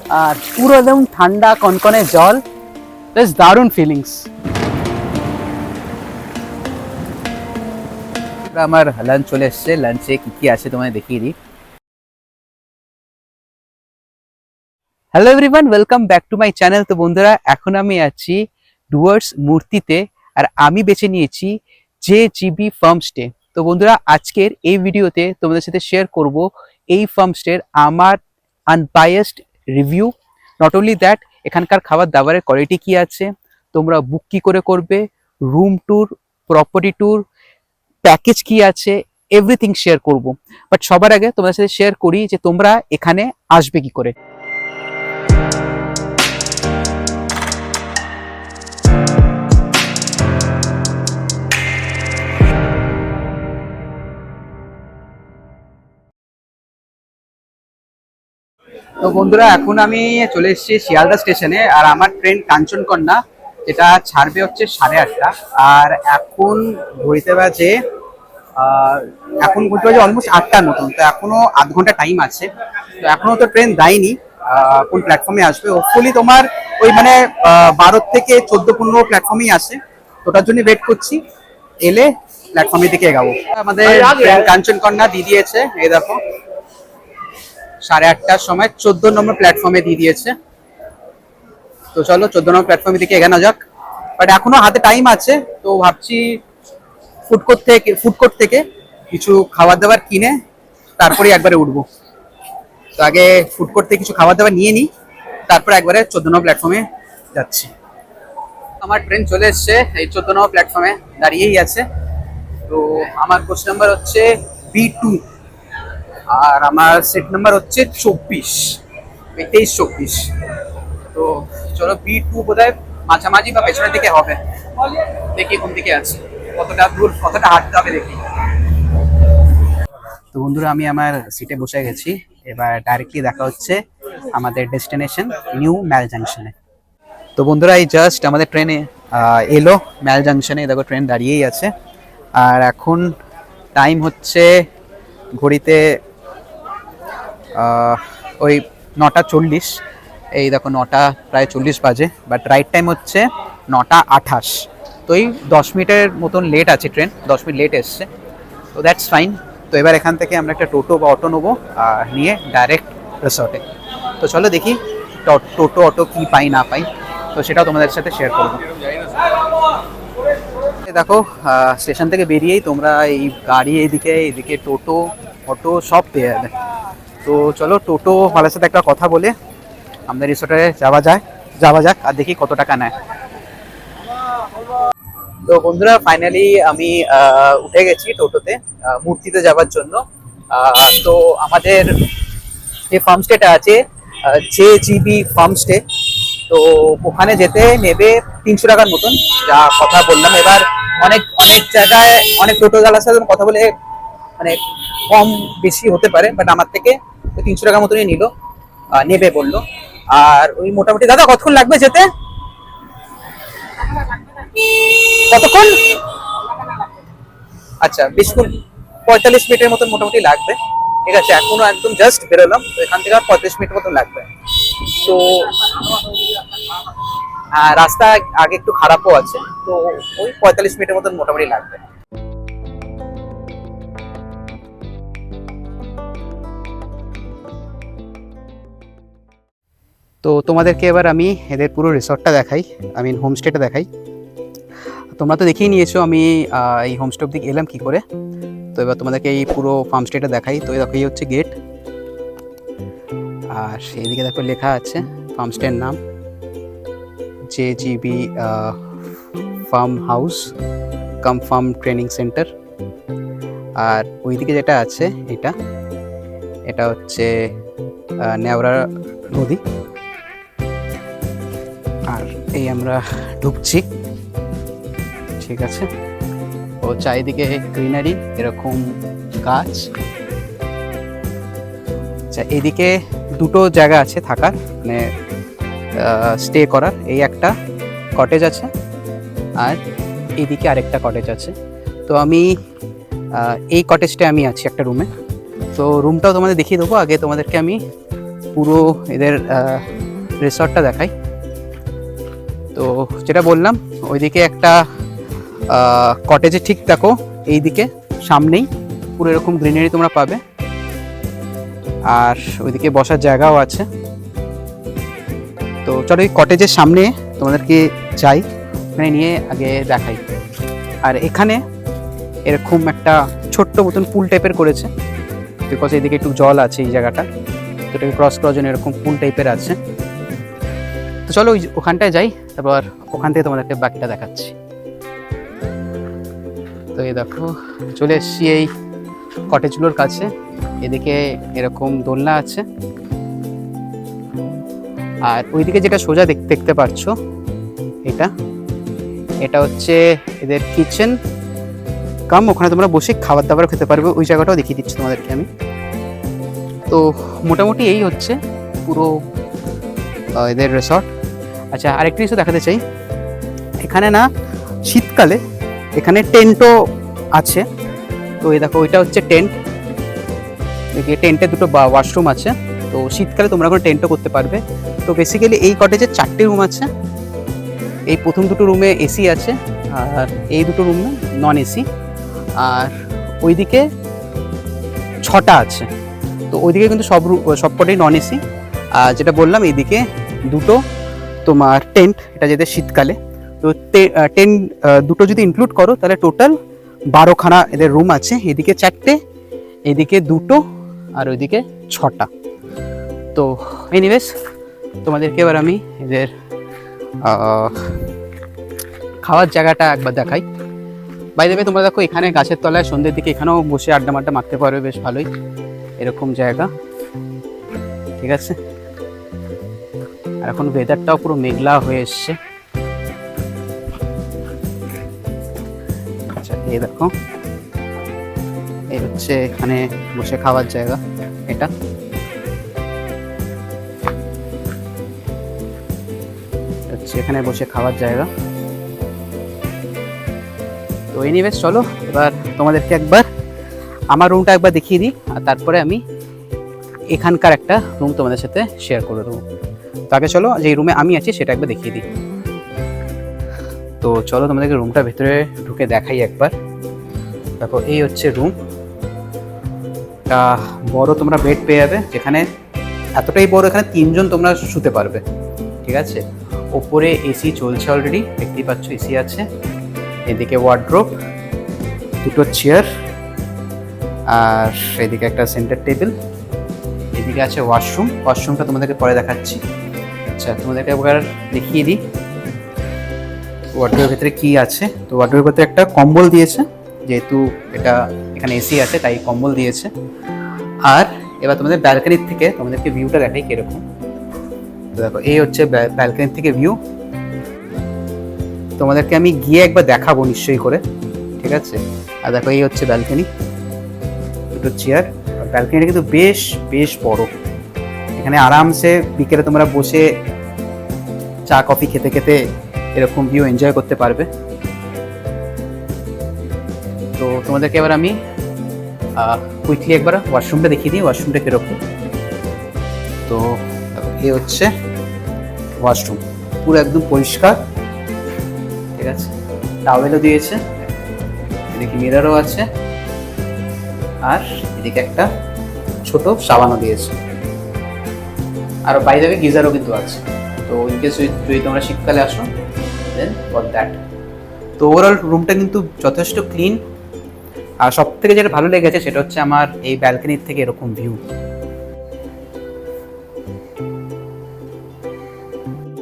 আর পুরো একদম ঠান্ডা কনকনে জল, বেশ দারুণ ফিলিংস। আমার লাঞ্চ চলে এসছে, লাঞ্চে কি কি আছে তোমায় দেখিয়ে দিই। Hello everyone, welcome back to my channel. তো বন্ধুরা, এখন আমি আছি ডুয়ার্স মূর্তিতে, আর আমি বেছে নিয়েছি JGB ফার্মস্টে। তো বন্ধুরা, আজকের এই ভিডিওতে তোমাদের সাথে শেয়ার করব এই ফার্মস্টের আমার unbiased review. Not only that, এখানকার খাবার দাবারের কোয়ালিটি কি আছে, তোমরা বুক কি করে করবে, room tour, property tour, package কি আছে, এভরিথিং শেয়ার করব। বাট সবার আগে তোমাদের সাথে শেয়ার করি যে তোমরা এখানে আসবে কি করে। তো বন্ধুরা, এখন আমি চলে এসেছি শিয়ালদা স্টেশনে, আর আমার ট্রেন কাঞ্চনকন্যা, যেটা ছাড়বে হচ্ছে 8:30। আর এখন ঘড়িতে বাজে অলমোস্ট 8টার মতন। তো এখনো আধ ঘন্টা টাইম আছে। তো এখনো তো ট্রেন দেয়নি কোন প্ল্যাটফর্মে আসবে। হোপফুলি তোমার ওই 12 থেকে 14-15 প্ল্যাটফর্মেই আসে। ওটার জন্য ওয়েট করছি, এলে প্ল্যাটফর্মের দিকে এগাবো। আমাদের ট্রেন কাঞ্চনকন্যা দিয়ে দিয়েছে, এই দেখো 8:30টার সময় 14 নম্বর প্ল্যাটফর্মে দিয়ে দিয়েছে। তো চলো 14 নম্বর প্ল্যাটফর্মের দিকে এগানো যাক। বাট এখনো হাতে টাইম আছে, তো ভাবছি ফুড কোর্ট থেকে কিছু খাবার দাবার কিনে তারপরে একবারে উঠবো। তো আগে ফুড কোর্ট থেকে কিছু খাবার দাবার নিয়ে নিই, তারপরে একবারে 14 নম্বর প্ল্যাটফর্মে যাচ্ছি। আমার ট্রেন চলে এসছে, এই 14 নম্বর প্ল্যাটফর্মে দাঁড়িয়েই আছে। তো আমার কোচ নাম্বার হচ্ছে B2, আর আমার সিট নাম্বার হচ্ছে 23-24। তো চলো, B2 বোধহয় মাঝামাঝি বা পেছনের দিকে হবে। দেখি কোন দিকে আছে, কতটা দূর, কতটা হাঁটতে হবে দেখি। তো বন্ধুরা, আমি আমার সিটে বসে গেছি। এবার ডাইরেক্টলি দেখা হচ্ছে আমাদের ডেস্টিনেশন নিউ ম্যাল জাংশনে। তো বন্ধুরা, এই জাস্ট আমাদের ট্রেনে এলো ম্যাল জাংশনে। দেখো ট্রেন দাঁড়িয়েই আছে। আর এখন টাইম হচ্ছে ঘড়িতে ওই 9:40। এই দেখো 9:40 বাজে, বাট রাইট টাইম হচ্ছে 9:28। তো এই 10 মিনিটের মতন লেট আছে ট্রেন, 10 মিনিট লেট এসছে। তো দ্যাটস ফাইন। তো এবার এখান থেকে আমরা একটা টোটো বা অটো নেবো, নিয়ে ডাইরেক্ট রিসর্টে। তো চলো দেখি টোটো অটো কি পাই না পাই, তো সেটাও তোমাদের সাথে শেয়ার করবো। দেখো স্টেশন থেকে বেরিয়েই তোমরা এই গাড়ি এইদিকে টোটো অটো সব পেয়ে যাবে। তো চলো টোটো ওয়ালার সাথে একটা কথা বলে আমাদের রিসোর্টে যাওয়া যাক, আর দেখি কত টাকা নেয়। তো বন্ধুরা, ফাইনালি আমি উঠে গেছি টোটোতে মূর্তিতে যাওয়ার জন্য। তো আমাদের যে ফার্মস্টেটা আছে JGB ফার্মস্টে, তো ওখানে যেতে নেবে 300 টাকার মতন, যা কথা বললাম। এবার অনেক অনেক জায়গায় অনেক টোটোওয়ালার সাথে কথা বলে মানে কম বেশি হতে পারে, বাট আমার থেকে 300 টাকার মতনই নেবে বললো। আর ওই মোটামুটি, দাদা কতক্ষণ লাগবে যেতে? কতক্ষণ? আচ্ছা, 45 মিনিটের মতন মোটামুটি লাগবে। ঠিক আছে, এখনো একদম জাস্ট বেরোলাম, তো এখান থেকে আর 35 মিনিট মতন লাগবে। তো রাস্তা আগে একটু খারাপও আছে, তো ওই 45 মিনিটের মতন মোটামুটি লাগবে। তো তোমাদেরকে এবার আমি এদের পুরো রিসর্টটা দেখাই, হোমস্টেটা দেখাই। তোমরা তো দেখেই নিয়েছো আমি এই হোমস্টে অব্দি এলাম কি করে। তো এবার তোমাদেরকে এই পুরো ফার্মস্টেটা দেখাই। তো দেখো, এই হচ্ছে গেট, আর এইদিকে দেখো লেখা আছে ফার্মস্টের নাম JGB ফার্ম হাউস কাম ফার্ম ট্রেনিং সেন্টার। আর ওইদিকে যেটা আছে এটা হচ্ছে নেওড়া নদী। আর এই আমরা ঢুকছি, ঠিক আছে। ও চারিদিকে গ্রিনারি, এরকম গাছ। আচ্ছা, এদিকে দুটো জায়গা আছে থাকার, মানে স্টে করার। এই একটা কটেজ আছে, আর এইদিকে আরেকটা কটেজ আছে। তো আমি এই কটেজটায় আমি আছি একটা রুমে। তো রুমটাও তোমাদের দেখিয়ে দেবো। আগে তোমাদেরকে আমি পুরো এদের রিসর্টটা দেখাই। তো যেটা বললাম, ওইদিকে একটা কটেজে ঠিক দেখো এইদিকে সামনেই পুরো এরকম গ্রিনারি তোমরা পাবে, আর ওইদিকে বসার জায়গাও আছে। তো চলো এই কটেজের সামনে তোমাদেরকে যাই, ওখানে নিয়ে আগে দেখাই। আর এখানে এরকম একটা ছোট্ট মতন পুল টাইপের করেছে, বিকজ এইদিকে একটু জল আছে এই জায়গাটা, তো এটাকে ক্রস করার জন্য এরকম পুল টাইপের আছে। তো চলো ওখানটায় যাই, তারপর ওখান থেকে তোমাদেরকে বাকিটা দেখাচ্ছি। তো এই দেখো চলে এসছি এই কটেজগুলোর কাছে। এদিকে এরকম দোলনা আছে, আর ওইদিকে যেটা সোজা দেখতে পাচ্ছ এটা হচ্ছে এদের কিচেন কাম, ওখানে তোমরা বসে খাবার দাবার খেতে পারবে, ওই জায়গাটাও দেখিয়ে দিচ্ছি তোমাদেরকে আমি। তো মোটামুটি এই হচ্ছে পুরো এদের রিসর্ট। আচ্ছা, আরেকটা কিছু দেখাতে চাই, এখানে না শীতকালে এখানে টেন্টও আছে। তো এই দেখো ওইটা হচ্ছে টেন্ট, টেন্টে দুটো ওয়াশরুম আছে, তো শীতকালে তোমরা এখন টেন্টও করতে পারবে। তো বেসিক্যালি এই কটেজে 4টে রুম আছে। এই প্রথম দুটো রুমে এসি আছে, আর এই দুটো রুমে নন এসি, আর ওইদিকে 6টা আছে। তো ওইদিকে কিন্তু সবকটাই নন এসি। আর যেটা বললাম এইদিকে দুটো তোমার টেন্ট, এটা যেদের শীতকালে। তো টেন্ট দুটো যদি ইনক্লুড করো তাহলে টোটাল 12খানা এদের রুম আছে। এদিকে 4টে, এদিকে 2টো, আর ওইদিকে 6টা। তো এনিওয়েজ তোমাদেরকে এবার আমি এদের খাওয়ার জায়গাটা একবার দেখাই। বাই দ্য ওয়ে তোমরা দেখো এখানে গাছের তলায় সন্ধ্যের দিকে এখানেও বসে আড্ডা মারতে পারবে, বেশ ভালোই এরকম জায়গা, ঠিক আছে। আর এখন ওয়েদারটাও পুরো মেঘলা হয়ে এসছে। আচ্ছা, এই দেখো এই হচ্ছে এখানে বসে খাওয়ার জায়গা, এটা হচ্ছে এখানে বসে খাওয়ার জায়গা। তো এনিওয়েজ চলো এবার তোমাদেরকে একবার আমার রুমটা একবার দেখিয়ে দিই, আর তারপরে আমি এখানকার একটা রুম তোমাদের সাথে শেয়ার করে দেবো। তো আগে চলো যে রুমে আমি আছি সেটা একবার দেখিয়ে দিই। তো চলো তোমাদেরকে রুমটা ভেতরে ঢুকে দেখাই একবার। দেখো এই হচ্ছে রুম, একটা বড় তোমরা বেড পেয়ে যাবে, যেখানে এতটাই বড় এখানে 3জন তোমরা শুতে পারবে, ঠিক আছে। ওপরে এসি চলছে অলরেডি, দেখতেই পাচ্ছ এসি আছে। এদিকে ওয়ার্ড্রোব, দুটো চেয়ার, আর এদিকে একটা সেন্টার টেবিল। এদিকে আছে ওয়াশরুম, ওয়াশরুমটা তোমাদেরকে পরে দেখাচ্ছি। আচ্ছা, তোমাদেরকে একবার দেখিয়ে দিই ওয়ার্ড্রোবের ভেতরে কি আছে। তো ওয়ার্ড্রোবের ভেতরে একটা কম্বল দিয়েছে, যেহেতু এটা এখানে এসি আছে তাই কম্বল দিয়েছে। আর এবার তোমাদের ব্যালকনির থেকে তোমাদেরকে ভিউটা দেখাই কিরকম। তো দেখো এই হচ্ছে ব্যালকনির থেকে ভিউ, তোমাদেরকে আমি গিয়ে একবার দেখাবো নিশ্চয়ই করে, ঠিক আছে। আর দেখো এই হচ্ছে ব্যালকনি, দুটো চেয়ার। ব্যালকনিটা কিন্তু বেশ বেশ বড়, এখানে আরামসে বিকেলে তোমরা বসে চা কফি খেতে খেতে এরকম ভিউ এনজয় করতে পারবে। তো তোমাদেরকে এবার আমি কুইকলি একবার ওয়াশরুমটা দেখিয়ে দিই, ওয়াশরুমটা কীরকম। তো এই হচ্ছে ওয়াশরুম, পুরো একদম পরিষ্কার, ঠিক আছে। টাওয়েলও দিয়েছে, এদিকে মিররও আছে, আর এদিকে একটা ছোট সাবানও দিয়েছে। আর বাইরে গিজারও কিন্তু আছে। তো ইনকেস যদি তোমরা শীতকালে আসো দেন ফর দ্যাট। তো ওভারঅল রুমটা কিন্তু যথেষ্ট ক্লিন। আর সব থেকে যেটা ভালো লেগেছে সেটা হচ্ছে আমার এই ব্যালকনির থেকে এরকম ভিউ।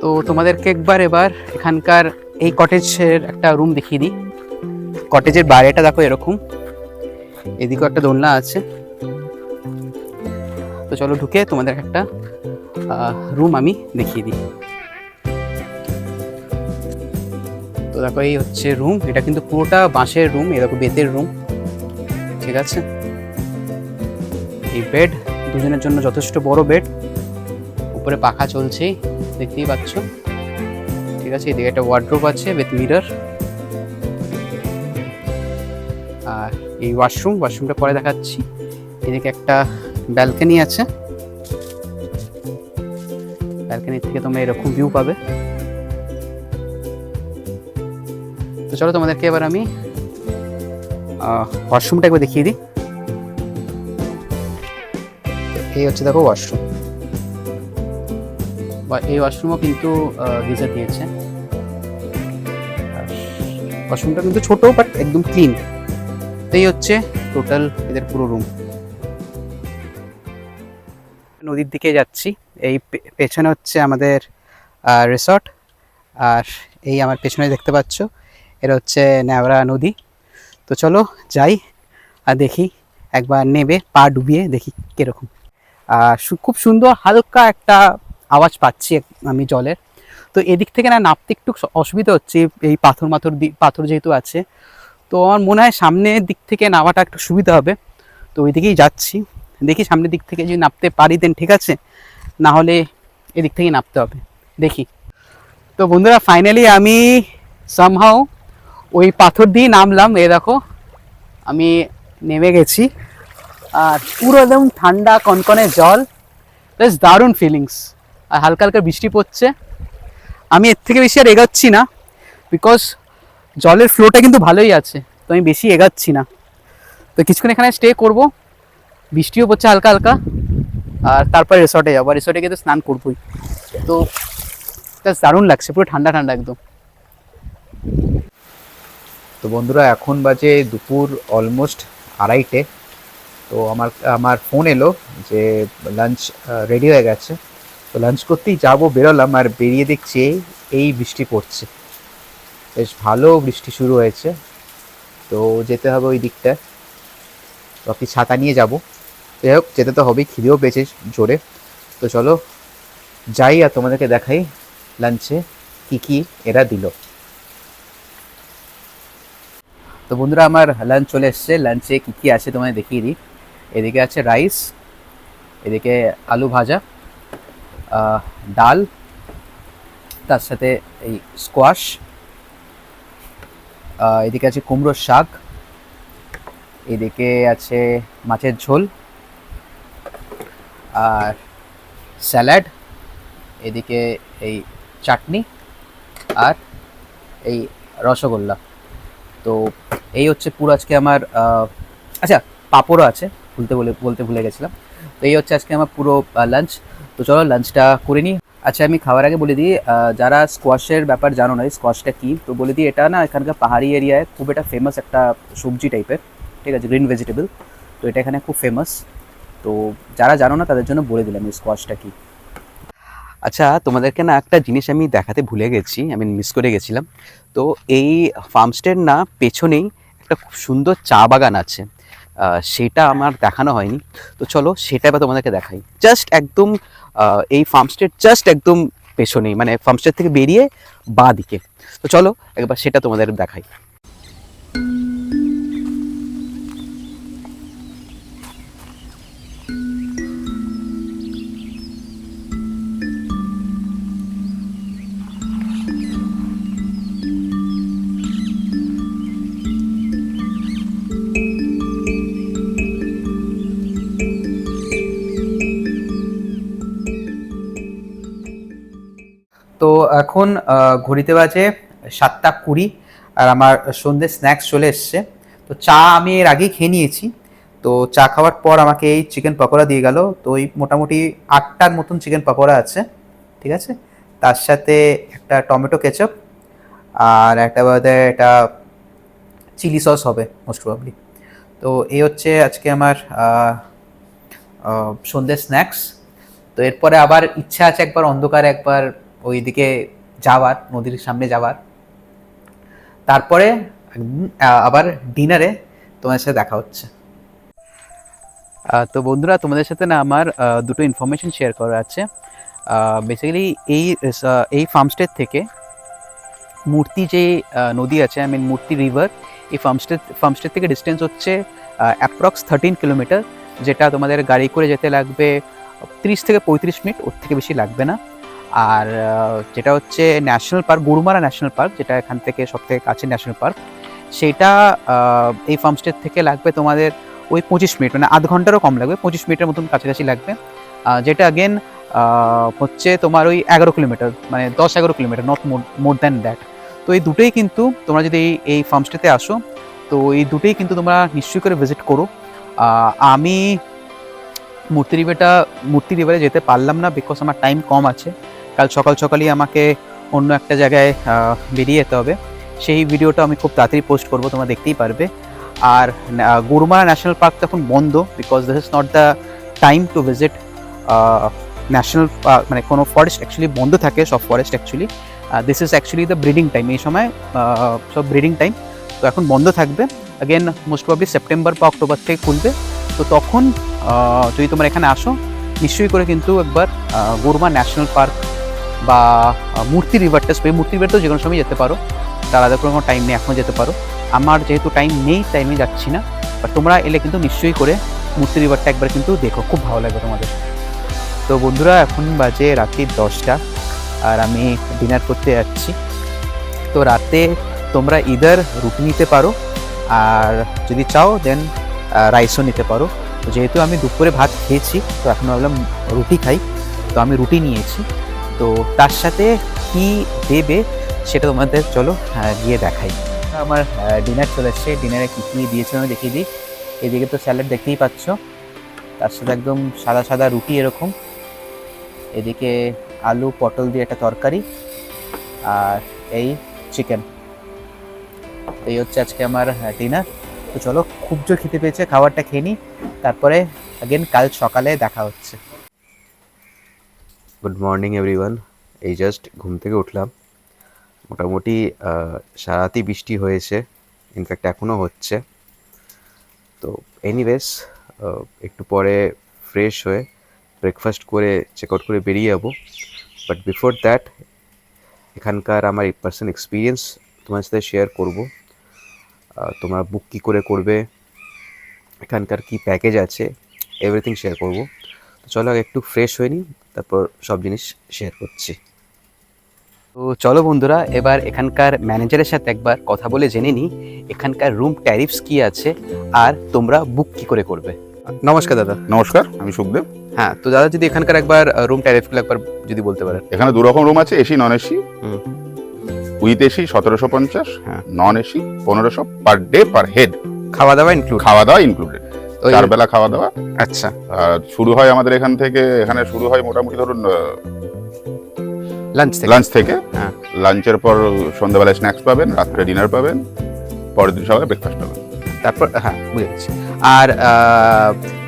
তো তোমাদেরকে একবার এবার এখানকার এই কটেজের একটা রুম দেখিয়ে দিই। কটেজের বাইরেটা দেখো এরকম, এদিকেও একটা দোলনা আছে। তো চলো ঢুকে তোমাদের একটা রুম আমি দেখিয়ে দিই। তো দেখো এই হচ্ছে রুম, এটা কিন্তু পুরোটা বাঁশের রুম, এরকম বেতের রুম, ঠিক আছে। এই বেড দুজনের জন্য যথেষ্ট বড় বেড, উপরে পাখা চলছেই দেখতেই পাচ্ছ, ঠিক আছে। এদিকে একটা ওয়ার্ড্রোব আছে উইথ মিরর। আর এই ওয়াশরুমটা পরে দেখাচ্ছি। এদিকে একটা ব্যালকনি আছে, ব্যালকনি থেকে তোমরা এরকম ভিউ পাবে। তো চলো তোমাদেরকে এবার আমি ওয়াশরুমটা একবার দেখিয়ে দিই। এই হচ্ছে দেখো ওয়াশরুম, বা এই ওয়াশরুমও কিন্তু গিজার দিয়েছে। ওয়াশরুমটা কিন্তু ছোট বাট একদম ক্লিন। এই হচ্ছে টোটাল এদের পুরো রুম। নদীর দিকে যাচ্ছি, এই পেছনে হচ্ছে আমাদের রিসর্ট, আর এই আমার পেছনে দেখতে পাচ্ছ এটা হচ্ছে ন্যাওড়া নদী। তো চলো যাই আর দেখি, একবার নেবে পা ডুবিয়ে দেখি কীরকম। খুব সুন্দর হালকা একটা আওয়াজ পাচ্ছি আমি জলের। তো এদিক থেকে না নামতে একটু অসুবিধা হচ্ছে, এই পাথর যেহেতু আছে। তো আমার মনে হয় সামনের দিক থেকে নামাটা একটু সুবিধা হবে, তো ওই দিকেই যাচ্ছি। দেখি সামনের দিক থেকে যদি নামতে পারি দেন ঠিক আছে, না হলে এদিক থেকেই নামতে হবে, দেখি। তো বন্ধুরা ফাইনালি আমি সামহাও ওই পাথর দিয়ে নামলাম। এ দেখো আমি নেমে গেছি, আর পুরো একদম ঠান্ডা কনকনে জল, বেশ দারুণ ফিলিংস। আর হালকা হালকা বৃষ্টি পড়ছে। আমি এর থেকে বেশি আর এগাচ্ছি না, বিকজ জলের ফ্লোটা কিন্তু ভালোই আছে, তো আমি বেশি এগাচ্ছি না। তো কিছুক্ষণ এখানে স্টে করব, বৃষ্টিও পড়ছে হালকা হালকা, আর তারপর রিসর্টে যাবো। রিসর্টে গিয়ে তো স্নান করবোই। তো জাস্ট দারুণ লাগছে, পুরো ঠান্ডা ঠান্ডা একদম। তো বন্ধুরা এখন বাজে দুপুর অলমোস্ট 2:30। তো আমার ফোন এলো যে লাঞ্চ রেডি হয়ে গেছে। তো লাঞ্চ করতেই যাবো, বেরোলাম, আর বেরিয়ে দেখছি এই বৃষ্টি পড়ছে, বেশ ভালো বৃষ্টি শুরু হয়েছে। তো যেতে হবে ওই দিকটায়, তো আপনি ছাতা নিয়ে যাব। যাই হোক, যেতে তো হবেই, খিদেও পেয়েছে জোরে। তো চলো যাই আর তোমাদেরকে দেখাই লাঞ্চে কী কী এরা দিল। তো বন্ধুরা আমার লাঞ্চ চলে এসছে। লাঞ্চে কী কী আছে তোমায় দেখিয়ে দিই। এদিকে আছে রাইস, এদিকে আলু ভাজা, ডাল, তার সাথে এই স্কোয়াশ, এদিকে আছে কুমড়োর শাক, এদিকে আছে মাছের ঝোল আর স্যালাড, এদিকে এই চাটনি আর এই রসগোল্লা। তো এই হচ্ছে পুরো আজকে আমার আচ্ছা পাঁপড়ও আছে, বলতে ভুলে গেছিলাম। তো এই হচ্ছে আজকে আমার পুরো লাঞ্চ। তো চলো লাঞ্চটা করে নিই। আচ্ছা আমি খাওয়ার আগে বলে দিই, যারা স্কোয়াশের ব্যাপার জানো না স্কোয়াশটা কী, তো বলে দিই এটা না এখানকার পাহাড়ি এরিয়ায় খুব একটা ফেমাস একটা সবজি টাইপের, ঠিক আছে, গ্রিন ভেজিটেবল। তো এটা এখানে খুব ফেমাস। তো যারা জানো না তাদের জন্য বলে দিলাম এই স্কোয়াশটা কী। আচ্ছা তোমাদেরকে না একটা জিনিস আমি দেখাতে ভুলে গেছি, আমি মিস করে গেছিলাম। তো এই ফার্মস্টের না পেছনেই একটা খুব সুন্দর চা বাগান আছে, সেটা আমার দেখানো হয়নি। তো চলো সেটা এবার তোমাদেরকে দেখাই। জাস্ট একদম এই ফার্মস্টের জাস্ট একদম পেছনেই, মানে ফার্মস্টের থেকে বেরিয়ে বাঁ দিকে। তো চলো একবার সেটা তোমাদের দেখাই। তো এখন ঘড়িতে বাজে 7:20, আর আমার সন্ধ্যে স্ন্যাক্স চলে এসছে। তো চা আমি এর আগেই খেয়ে নিয়েছি। তো চা খাওয়ার পর আমাকে এই চিকেন পকোড়া দিয়ে গেল। তো এই মোটামুটি 8টার মতন চিকেন পকোড়া আছে, ঠিক আছে। তার সাথে একটা টমেটো কেচাপ, আর একটা বোধহয় এটা চিলি সস হবে মোস্ট প্রবাবলি। তো এই হচ্ছে আজকে আমার সন্ধ্যের স্ন্যাক্স। তো এরপরে আবার ইচ্ছা আছে একবার অন্ধকারে একবার ওইদিকে যাওয়ার, নদীর সামনে যাওয়ার। তারপরে আবার ডিনারে তোমাদের সাথে দেখা হচ্ছে। তো বন্ধুরা তোমাদের সাথে না আমার দুটো ইনফরমেশন শেয়ার করা আছে। বেসিক্যালি এই ফার্মস্টের থেকে মূর্তি যে নদী আছে, আই মিন মূর্তি রিভার, এই ফার্মস্টের থেকে ডিস্টেন্স হচ্ছে অ্যাপ্রক্স 13 কিলোমিটার, যেটা তোমাদের গাড়ি করে যেতে লাগবে 30 থেকে 35 মিনিট, ওর থেকে বেশি লাগবে না। আর যেটা হচ্ছে national park, Gorumara national park, যেটা এখান থেকে সবথেকে কাছে ন্যাশনাল পার্ক, সেটা এই ফার্মস্টের থেকে লাগবে তোমাদের ওই 25 মিনিট, মানে আধ ঘন্টারও কম লাগবে, 25 মিনিটের মতন কাছাকাছি লাগবে। যেটা অ্যাগেন হচ্ছে তোমার ওই 11 কিলোমিটার, মানে 10-11 kilometre, not more than that. তো এই দুটোই কিন্তু তোমরা যদি এই ফার্মস্টেতে আসো, তো এই দুটোই কিন্তু তোমরা নিশ্চয়ই করে ভিজিট করো। আমি মূর্তি রিভারে যেতে পারলাম না, বিকজ আমার টাইম কম আছে। কাল সকাল সকালই আমাকে অন্য একটা জায়গায় বেরিয়ে যেতে হবে। সেই ভিডিওটা আমি খুব তাড়াতাড়ি পোস্ট করবো, তোমরা দেখতেই পারবে। আর গরুমারা ন্যাশনাল পার্ক তো এখন বন্ধ, because this is not the time to visit national park, মানে কোনো ফরেস্ট অ্যাকচুয়ালি বন্ধ থাকে, সব forest actually. This is actually the breeding time, এই সময় সব ব্রিডিং টাইম, তো এখন বন্ধ থাকবে। অ্যাগেন মোস্ট প্রবলি সেপ্টেম্বর বা অক্টোবর থেকে খুলবে। তো তখন যদি তোমরা এখানে আসো, নিশ্চয়ই করে কিন্তু একবার গরুমা ন্যাশনাল পার্ক বা মূর্তি রিভারটা, মূর্তি রিভার তো যে কোনো সময় যেতে পারো, তার আলাদা কোনো টাইম নেই, এখনও যেতে পারো। আমার যেহেতু টাইম নেই, টাইমে যাচ্ছি না, বাট তোমরা এলে কিন্তু নিশ্চয়ই করে মূর্তি রিভারটা একবার কিন্তু দেখো, খুব ভালো লাগবে তোমাদের। তো বন্ধুরা, এখন বাজে রাত্রি 10টা, আর আমি ডিনার করতে যাচ্ছি। তো রাতে তোমরা ইদার রুটি নিতে পারো, আর যদি চাও দেন রাইসও নিতে পারো। তো যেহেতু আমি দুপুরে ভাত খেয়েছি, তো এখন ভাবলাম রুটি খাই, তো আমি রুটি নিয়েছি। তো তার সাথে কি দেবে সেটা তোমাদের চলো গিয়ে দেখাই। আমার ডিনার চলে এসছে, ডিনারে কী কী দিয়েছে আমি দেখিয়ে দিই। এদিকে তো স্যালাড দেখতেই পাচ্ছ, তার সাথে একদম সাদা সাদা রুটি এরকম, এদিকে আলু পটল দিয়ে একটা তরকারি, আর এই চিকেন। এই হচ্ছে আজকে আমার ডিনার। তো চলো, খুব জোর খেতে পেয়েছে, খাবারটা খেয়ে নিই, তারপরে আগেন কাল সকালে দেখা হচ্ছে। Good morning everyone. এই জাস্ট ঘুম থেকে উঠলাম। মোটামুটি সারাতি বৃষ্টি হয়েছে, ইনফ্যাক্ট এখনও হচ্ছে। তো এনিওয়েজ, একটু পরে ফ্রেশ হয়ে ব্রেকফাস্ট করে চেক আউট করে বেরিয়ে যাবো। বাট বিফোর দ্যাট, এখানকার আমার পার্সোনাল এক্সপিরিয়েন্স তোমার সাথে শেয়ার করবো। তোমরা বুক কী করে করবে, এখানকার কি প্যাকেজ আছে, এভরিথিং শেয়ার করবো। তো চলো একটু ফ্রেশ হয়ে নিই, তারপর সব জিনিস শেয়ার করছি। তো চলো বন্ধুরা, এবার এখানকার ম্যানেজারের সাথে একবার কথা বলে জেনে নিই এখানকার রুম ট্যারিফস কি আছে, আর তোমরা বুক কি করে করবে। নমস্কার দাদা। নমস্কার, আমি সুখদেব। হ্যাঁ, তো দাদা যদি এখানকার একবার রুম ট্যারিফগুলো একবার যদি বলতে পারেন। এখানে দু রকম রুম আছে, AC non AC. Hmm. With AC 1750, হ্যাঁ। Non AC 1500 per day per head. খাওয়া দাওয়া ইনক্লুড? খাওয়া দাওয়া ইনক্লুডেড, 4 বেলা খাওয়া দাওয়া। আচ্ছা। আর শুরু হয় আমাদের এখান থেকে, এখানে শুরু হয় মোটামুটি ধরুন লাঞ্চ থেকে। হ্যাঁ, লাঞ্চের পর সন্ধ্যাবেলায় স্ন্যাক্স পাবেন, রাত্রে ডিনার পাবেন, পরের দিন সকালে ব্রেকফাস্ট পাবেন। তারপর হ্যাঁ, বুঝে গেছি। আর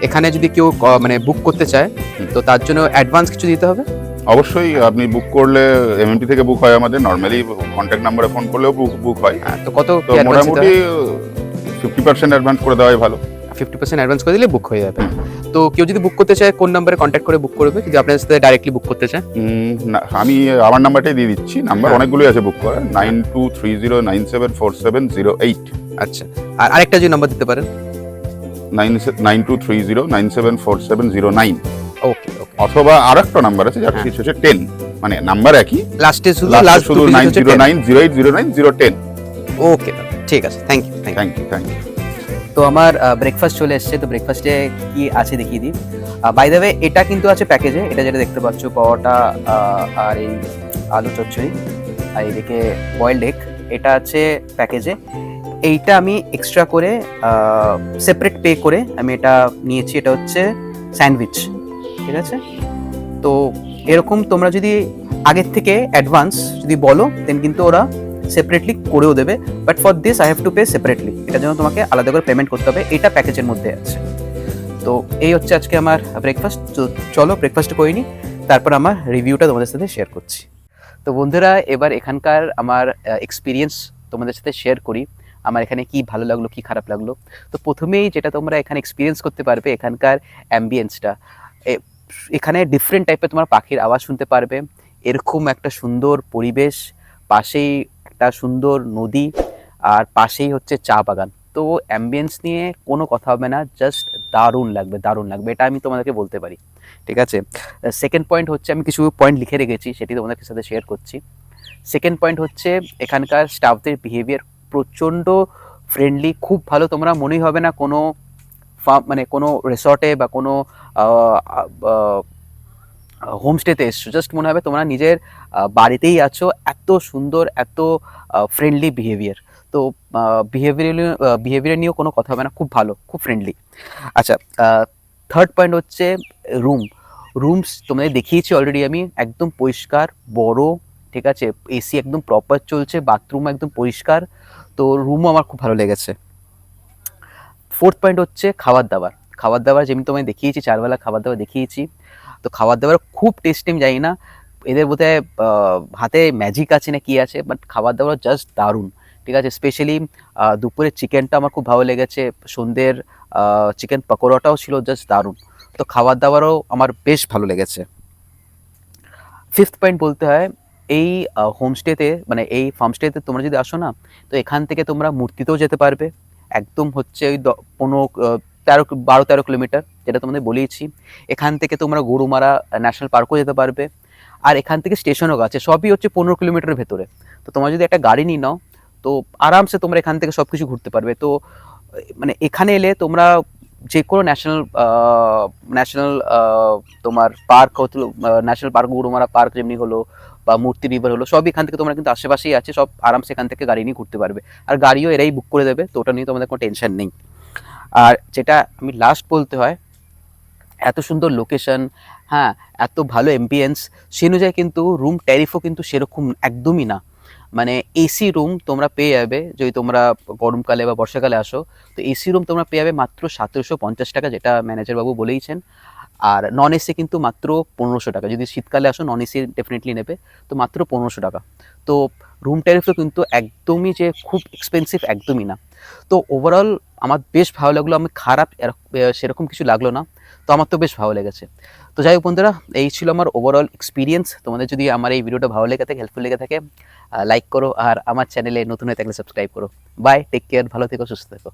এখানে যদি কেউ মানে বুক করতে চায়, তো তার জন্য অ্যাডভান্স কিছু দিতে হবে? অবশ্যই, আপনি বুক করলে এমএমটি থেকে বুক হয় আমাদের, নর্মালি কন্ট্যাক্ট নাম্বারে ফোন করলেও বুক হয়। হ্যাঁ, তো কত তো মোটামুটি 50% অ্যাডভান্স করে দেওয়াই ভালো। 50% অ্যাডভান্স করে দিলে বুক হয়ে যাবে। তো কেউ যদি বুক করতে চায়, কোন নাম্বারে কন্ট্যাক্ট করে বুক করবে যদি আপনার সাথে ডাইরেক্টলি বুক করতে চায়? না, আমি আমার নাম্বারটাই দিয়ে দিচ্ছি। নাম্বার হ্যাঁ। অনেকগুলোই আছে বুক করা, 9230974708। আচ্ছা, আর আরেকটা যদি নাম্বার দিতে পারেন? 9230974709। ওকে ওকে। অথবা আরেকটা নাম্বার আছে যার শেষ হচ্ছে 10, মানে নাম্বার একই, লাস্টে শুধু লাস্ট শুধু 9090800909। ওকে, ঠিক আছে, থ্যাংক ইউ। Thank you. তো আমার ব্রেকফাস্ট চলে এসেছে, তো ব্রেকফাস্টে কি আছে দেখিয়ে দিই। বাই দ্য ওয়ে, এটা কিন্তু আছে প্যাকেজে, এটা যেটা দেখতে পাচ্ছ, পরোটা আর এই আলু চচ্চড়ি, আর এদিকে বয়েলড এগ, এটা আছে প্যাকেজে। এইটা আমি এক্সট্রা করে সেপারেট পে করে আমি এটা নিয়েছি, এটা হচ্ছে স্যান্ডউইচ, ঠিক আছে? তো এরকম তোমরা যদি আগের থেকে অ্যাডভান্স যদি বলো, দেন কিন্তু ওরা সেপারেটলি করেও দেবে, but for this I have to pay separately, এটার জন্য তোমাকে আলাদা করে পেমেন্ট করতে হবে। এটা প্যাকেজের মধ্যে আছে। তো এই হচ্ছে আজকে আমার ব্রেকফাস্ট। চলো ব্রেকফাস্ট করে নিই, তারপর আমার রিভিউটা তোমাদের সাথে শেয়ার করছি। তো বন্ধুরা, এবার এখানকার আমার এক্সপিরিয়েন্স তোমাদের সাথে শেয়ার করি, আমার এখানে কি ভালো লাগলো কি খারাপ লাগলো। তো প্রথমেই যেটা তোমরা এখানে এক্সপিরিয়েন্স করতে পারবে, এখানকার অ্যাম্বিয়েন্সটা। এখানে ডিফারেন্ট টাইপের তোমার পাখির আওয়াজ শুনতে পারবে, এরকম একটা সুন্দর পরিবেশ, পাশেই একটা সুন্দর নদী, আর পাশেই হচ্ছে চা বাগান। তো অ্যাম্বিয়েন্স নিয়ে কোনো কথা হবে না, জাস্ট দারুণ লাগবে, এটা আমি তোমাদেরকে বলতে পারি, ঠিক আছে? সেকেন্ড পয়েন্ট হচ্ছে, আমি কিছু পয়েন্ট লিখে রেখেছি, সেটি তোমাদের সাথে শেয়ার করছি। সেকেন্ড পয়েন্ট হচ্ছে, এখানকার স্টাফদের বিহেভিয়ার প্রচণ্ড ফ্রেন্ডলি, খুব ভালো। তোমরা মনেই হবে না কোনো মানে কোনো রিসর্টে বা কোনো হোমস্টেতে এসছো, জাস্ট মনে হবে তোমরা নিজের বাড়িতেই আছো, এত সুন্দর, এত ফ্রেন্ডলি বিহেভিয়ার। তো বিহেভিয়ার নিয়েও কোনো কথা হবে না, খুব ভালো, খুব ফ্রেন্ডলি। আচ্ছা, থার্ড পয়েন্ট হচ্ছে রুম। রুমস তোমাদের দেখিয়েছি অলরেডি আমি, একদম পরিষ্কার, বড়, ঠিক আছে, এসি একদম প্রপার চলছে, বাথরুম একদম পরিষ্কার, তো রুমও আমার খুব ভালো লেগেছে। ফোর্থ পয়েন্ট হচ্ছে খাবার দাবার। খাবার দাবার যেমনি তোমায় দেখিয়েছি, 4 বেলা খাবার দাবার দেখিয়েছি, তো খাবার দাবার খুব টেস্টি। আমি জানি না এদের বোধহয় হাতে ম্যাজিক আছে না কি আছে, বাট খাবার দাবার জাস্ট দারুণ, ঠিক আছে। স্পেশালি দুপুরের চিকেনটা আমার খুব ভালো লেগেছে, সন্ধ্যের চিকেন পকোড়াটাও ছিল জাস্ট দারুণ। তো খাবার দাবারও আমার বেশ ভালো লেগেছে। ফিফথ পয়েন্ট বলতে হয়, এই হোমস্টেতে মানে এই ফার্মস্টেতে তোমরা যদি আসো না, তো এখান থেকে তোমরা মূর্তিতেও যেতে পারবে, একদম হচ্ছে ওই 12-13 কিলোমিটার, যেটা তোমাদের বলেইছি। এখান থেকে তোমরা গরুমারা ন্যাশনাল পার্কও যেতে পারবে, আর এখান থেকে স্টেশনও আছে, সবই হচ্ছে 15 কিলোমিটারের ভেতরে। তো তোমরা যদি একটা গাড়ি নিয়ে নাও, তো আরামসে তোমরা এখান থেকে সব কিছু ঘুরতে পারবে। তো মানে এখানে এলে তোমরা যে কোনো ন্যাশনাল তোমার পার্ক হতো, ন্যাশনাল পার্ক, গরুমারা পার্ক যেমনি হলো, বা মূর্তি রিভার হলো, সব এখান থেকে তোমরা কিন্তু আশেপাশেই আছে, সব আরামসে এখান থেকে গাড়ি নিয়ে ঘুরতে পারবে। আর গাড়িও এরাই বুক করে দেবে, তো ওটা নিয়ে তোমাদের কোনো টেনশন নেই। আর যেটা আমি লাস্ট বলতে হয়, এত সুন্দর লোকেশন, হ্যাঁ, এত ভালো এমবিয়েন্স, সে অনুযায়ী কিন্তু রুম ট্যারিফও কিন্তু সেরকম একদমই না। মানে এসি রুম তোমরা পেয়ে যাবে যদি তোমরা গরমকালে বা বর্ষাকালে আসো, তো এসি রুম তোমরা পেয়ে যাবে মাত্র 1750 টাকা, যেটা ম্যানেজার বাবু বলেইছেন। আর নন এসি কিন্তু মাত্র 1500 টাকা। যদি শীতকালে আসো নন এসি ডেফিনেটলি নেবে, তো মাত্র 1500 টাকা। তো রুম ট্যারিফও কিন্তু একদমই যে খুব এক্সপেন্সিভ একদমই না। তো ওভারঅল আমার বেশ ভালো লাগলো, আমি খারাপ সেরকম কিছু লাগলো না, তো আমার তো বেশ ভালো লেগেছে। তো যাই হোক বন্ধুরা, এই ছিল আমার ওভারঅল এক্সপিরিয়েন্স। তোমাদের যদি আমার এই ভিডিওটা ভালো লেগে থাকে, হেল্পফুল লেগে থাকে, লাইক করো, আর আমার চ্যানেলে নতুন হয়ে থাকলে সাবস্ক্রাইব করো। বাই, টেক কেয়ার, ভালো থেকো, সুস্থ থেকো।